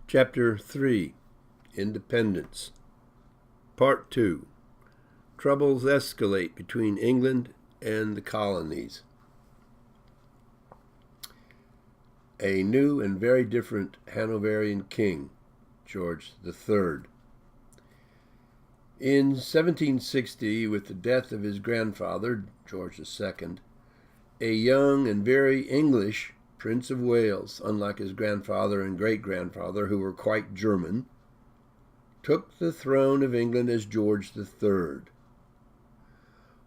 Chapter 3, Independence. Part 2, Troubles Escalate Between England and the Colonies. A new and very different Hanoverian king, George III. In 1760, with the death of his grandfather, George II, a young and very English Prince of Wales, unlike his grandfather and great-grandfather, who were quite German, took the throne of England as George III.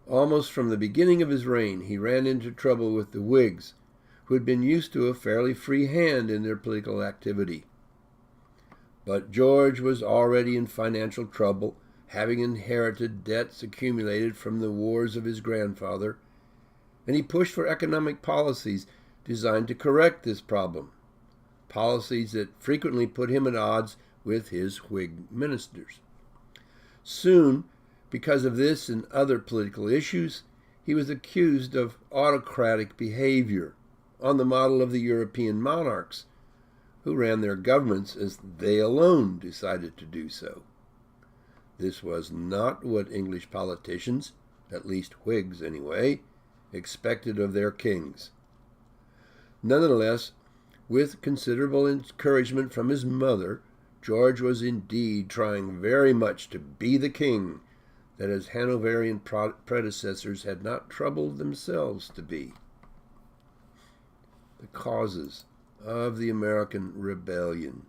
Almost from the beginning of his reign, he ran into trouble with the Whigs, who had been used to a fairly free hand in their political activity. But George was already in financial trouble, having inherited debts accumulated from the wars of his grandfather, and he pushed for economic policies designed to correct this problem, policies that frequently put him at odds with his Whig ministers. Soon, because of this and other political issues, he was accused of autocratic behavior, on the model of the European monarchs, who ran their governments as they alone decided to do so. This was not what English politicians, at least Whigs anyway, expected of their kings. Nonetheless, with considerable encouragement from his mother, George was indeed trying very much to be the king that his Hanoverian predecessors had not troubled themselves to be. The causes of the American Rebellion.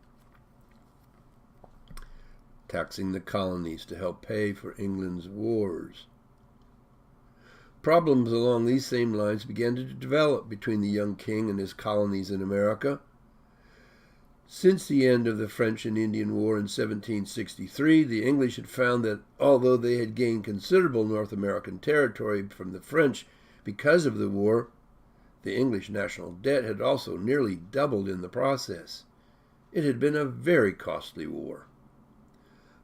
Taxing the colonies to help pay for England's wars. Problems along these same lines began to develop between the young king and his colonies in America. Since the end of the French and Indian War in 1763, the English had found that although they had gained considerable North American territory from the French because of the war, the English national debt had also nearly doubled in the process. It had been a very costly war.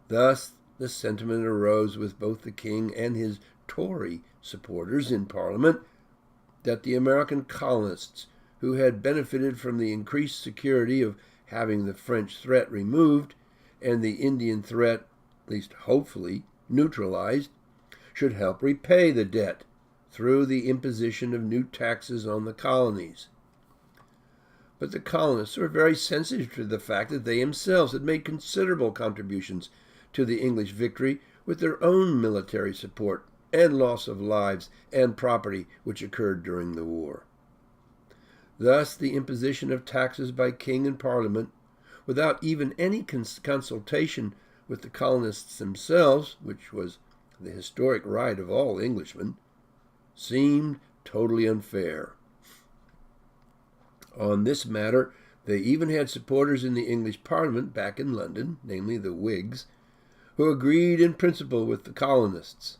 Thus, the sentiment arose with both the king and his Tory supporters in Parliament that the American colonists, who had benefited from the increased security of having the French threat removed and the Indian threat, at least hopefully, neutralized, should help repay the debt through the imposition of new taxes on the colonies. But the colonists were very sensitive to the fact that they themselves had made considerable contributions to the English victory with their own military support and loss of lives and property which occurred during the war. Thus, the imposition of taxes by king and parliament, without even any consultation with the colonists themselves, which was the historic right of all Englishmen, seemed totally unfair. On this matter, they even had supporters in the English Parliament back in London, namely the Whigs, who agreed in principle with the colonists.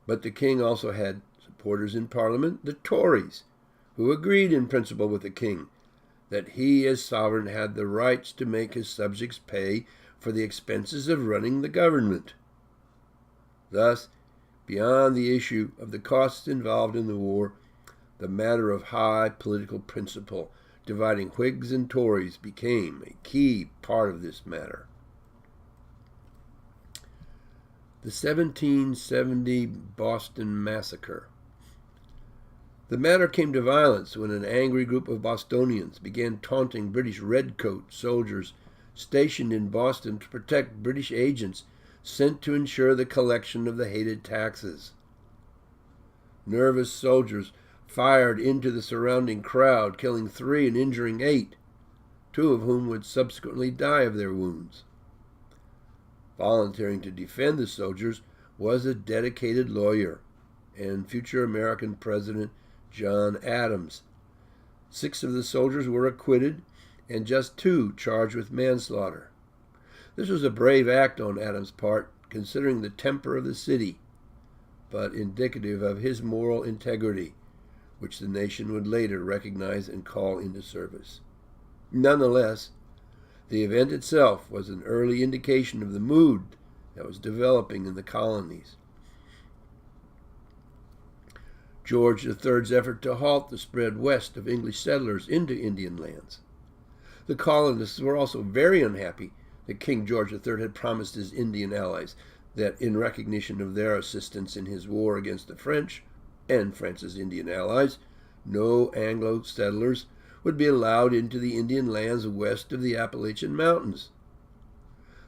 But the king also had supporters in Parliament, the Tories, who agreed in principle with the king that he as sovereign had the rights to make his subjects pay for the expenses of running the government. Thus, beyond the issue of the costs involved in the war, the matter of high political principle dividing Whigs and Tories became a key part of this matter. The 1770 Boston Massacre. The matter came to violence when an angry group of Bostonians began taunting British redcoat soldiers stationed in Boston to protect British agents sent to ensure the collection of the hated taxes. Nervous soldiers fired into the surrounding crowd, killing 3 and injuring 8, 2 of whom would subsequently die of their wounds. Volunteering to defend the soldiers was a dedicated lawyer and future American President John Adams. 6 of the soldiers were acquitted and just 2 charged with manslaughter. This was a brave act on Adams' part, considering the temper of the city, but indicative of his moral integrity, which the nation would later recognize and call into service. Nonetheless, the event itself was an early indication of the mood that was developing in the colonies. George III's effort to halt the spread west of English settlers into Indian lands. The colonists were also very unhappy that King George III had promised his Indian allies that in recognition of their assistance in his war against the French and France's Indian allies, no Anglo settlers would be allowed into the Indian lands west of the Appalachian Mountains.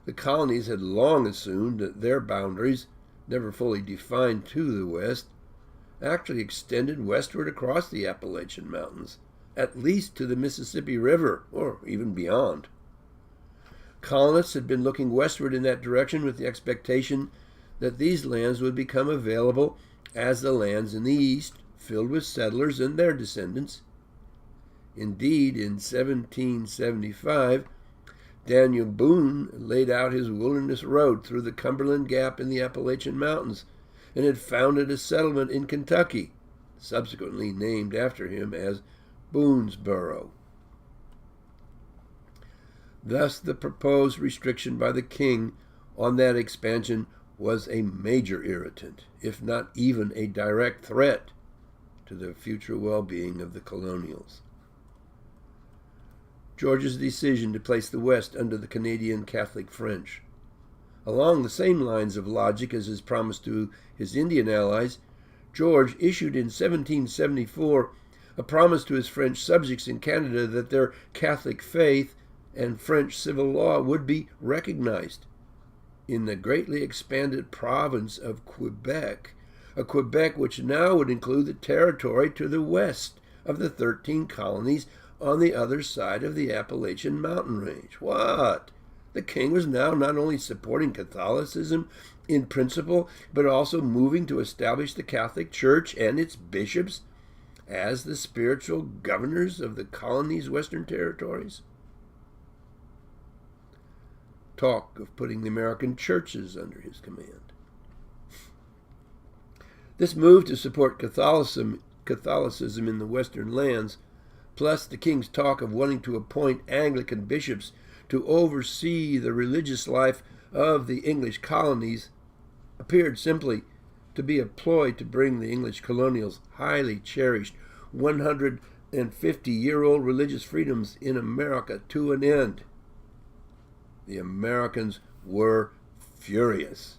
The colonies had long assumed that their boundaries, never fully defined to the west, actually extended westward across the Appalachian Mountains, at least to the Mississippi River, or even beyond. Colonists had been looking westward in that direction with the expectation that these lands would become available as the lands in the east, filled with settlers and their descendants. Indeed, in 1775, Daniel Boone laid out his wilderness road through the Cumberland Gap in the Appalachian Mountains and had founded a settlement in Kentucky, subsequently named after him as Boonesboro. Thus, the proposed restriction by the king on that expansion was a major irritant, if not even a direct threat to the future well-being of the colonials. George's decision to place the West under the Canadian Catholic French. Along the same lines of logic as his promise to his Indian allies, George issued in 1774 a promise to his French subjects in Canada that their Catholic faith and French civil law would be recognized in the greatly expanded province of Quebec, a Quebec which now would include the territory to the west of the 13 colonies on the other side of the Appalachian mountain range. What? The king was now not only supporting Catholicism in principle, but also moving to establish the Catholic Church and its bishops as the spiritual governors of the colony's western territories. Talk of putting the American churches under his command. This move to support Catholicism in the western lands, plus the king's talk of wanting to appoint Anglican bishops to oversee the religious life of the English colonies, appeared simply to be a ploy to bring the English colonials' highly cherished 150-year-old religious freedoms in America to an end. The Americans were furious.